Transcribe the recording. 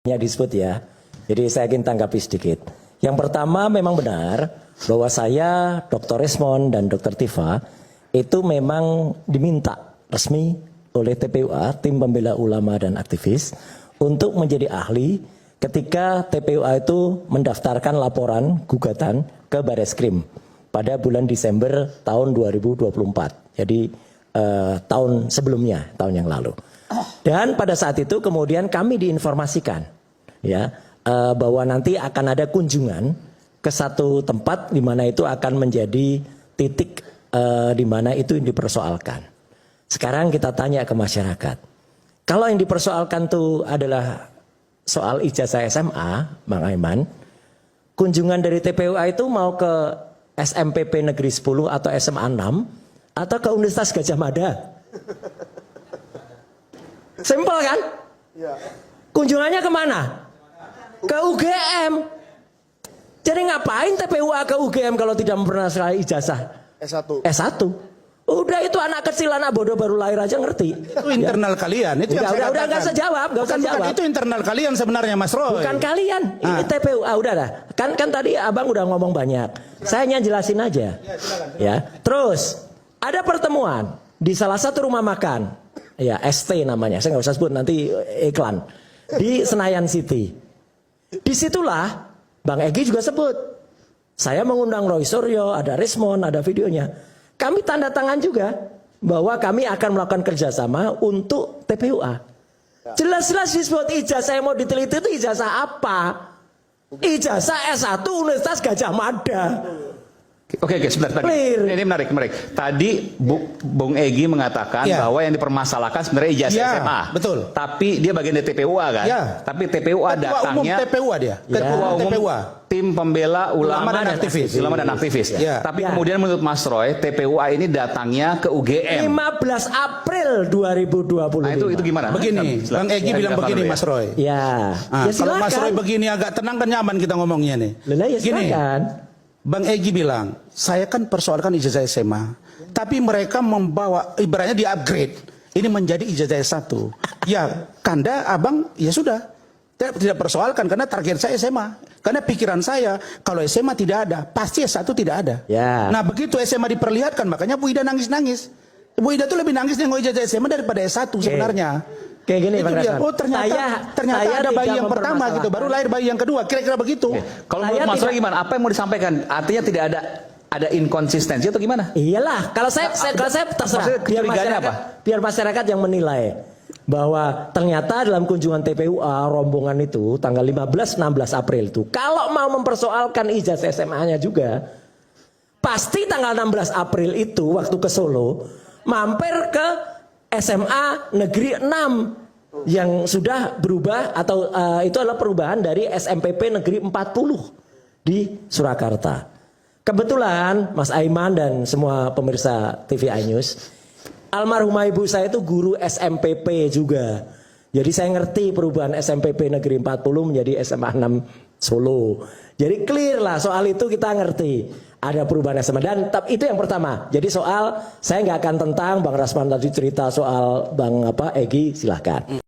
disebut ya. Jadi saya ingin tanggapi sedikit. Yang pertama memang benar bahwa saya, Dr. Resmond dan Dr. Tifa itu memang diminta resmi oleh TPUA, Tim Pembela Ulama dan Aktivis, untuk menjadi ahli ketika TPUA itu mendaftarkan laporan gugatan ke Bareskrim pada bulan Desember tahun 2024. Jadi tahun sebelumnya, tahun yang lalu. Dan pada saat itu kemudian kami diinformasikan ya bahwa nanti akan ada kunjungan ke satu tempat di mana itu akan menjadi titik di mana itu yang dipersoalkan. Sekarang kita tanya ke masyarakat. Kalau yang dipersoalkan itu adalah soal ijazah SMA, Bang Aiman, kunjungan dari TPUA itu mau ke SMPP Negeri 10 atau SMA 6 atau ke Universitas Gadjah Mada? Simpel kan? Kunjungannya kemana? Ke UGM. Jadi ngapain TPUA ke UGM kalau tidak mempermasalahkan ijazah S1? Udah itu anak kecil, anak bodoh baru lahir aja ngerti. Itu internal kalian. Itu udah nggak usah jawab, nggak usah jawab. Itu internal kalian sebenarnya, Mas Roy. Bukan kalian, ini TPUA udah lah. Kan tadi abang udah ngomong banyak. Saya hanya jelasin aja. Ya. Terus ada pertemuan di salah satu rumah makan, ya ST namanya. Saya nggak usah sebut nanti iklan di Senayan City. Disitulah Bang Egy juga sebut. Saya mengundang Roy Suryo, ada Resmond, ada videonya. Kami tanda tangan juga bahwa kami akan melakukan kerjasama untuk TPUA. Jelas-jelas disebut ijazah yang mau diteliti itu ijazah apa? Ijazah S1 Universitas Gadjah Mada. Oke, sebentar. Ini menarik. Tadi Bung Egy mengatakan bahwa yang dipermasalahkan sebenarnya ijazah SMA. Betul. Tapi dia bagian dari TPUA kan? Ya. Tapi TPUA datangnya TPUA dia. Ketua umum TPUA. Tim Pembela Ulama dan Aktivis. Tapi kemudian menurut Mas Roy, TPUA ini datangnya ke UGM. 15 April 2020. Nah, itu gimana? Begini, Bang Egy bilang begini, Mas Roy. Ya. Kalau Mas Roy begini agak tenang kan nyaman kita ngomongnya nih. Ya silakan. Bang Egy bilang, saya kan persoalkan ijazah SMA, tapi mereka membawa, ibaratnya di-upgrade, ini menjadi ijazah S1. Ya, Kanda, abang, ya sudah, tidak persoalkan, karena target saya SMA. Karena pikiran saya, kalau SMA tidak ada, pasti S1 tidak ada. Ya. Nah, begitu SMA diperlihatkan, makanya Bu Ida nangis-nangis. Bu Ida tuh lebih nangis dengan ijazah SMA daripada S1 sebenarnya. Kayak gini, Bang Rasman. Oh ternyata ada bayi yang pertama gitu, baru lahir bayi yang kedua, kira-kira begitu. Kalau menurut Mas Roy gimana? Apa yang mau disampaikan? Artinya tidak ada inkonsistensi atau gimana? Iyalah, kalau saya terserah. Biar masyarakat yang menilai bahwa ternyata dalam kunjungan TPUA rombongan itu tanggal 15-16 April itu, kalau mau mempersoalkan ijazah SMA-nya juga, pasti tanggal 16 April itu waktu ke Solo mampir ke SMA Negeri 6 yang sudah berubah atau itu adalah perubahan dari SMPP Negeri 40 di Surakarta. Kebetulan Mas Aiman dan semua pemirsa TV iNews, almarhumah ibu saya itu guru SMPP juga. Jadi saya ngerti perubahan SMPP Negeri 40 menjadi SMA 6 Solo. Jadi clear lah soal itu kita ngerti. Ada perubahan SMA dan itu yang pertama. Jadi soal saya nggak akan tentang Bang Rasman tadi cerita soal Bang Egy silahkan.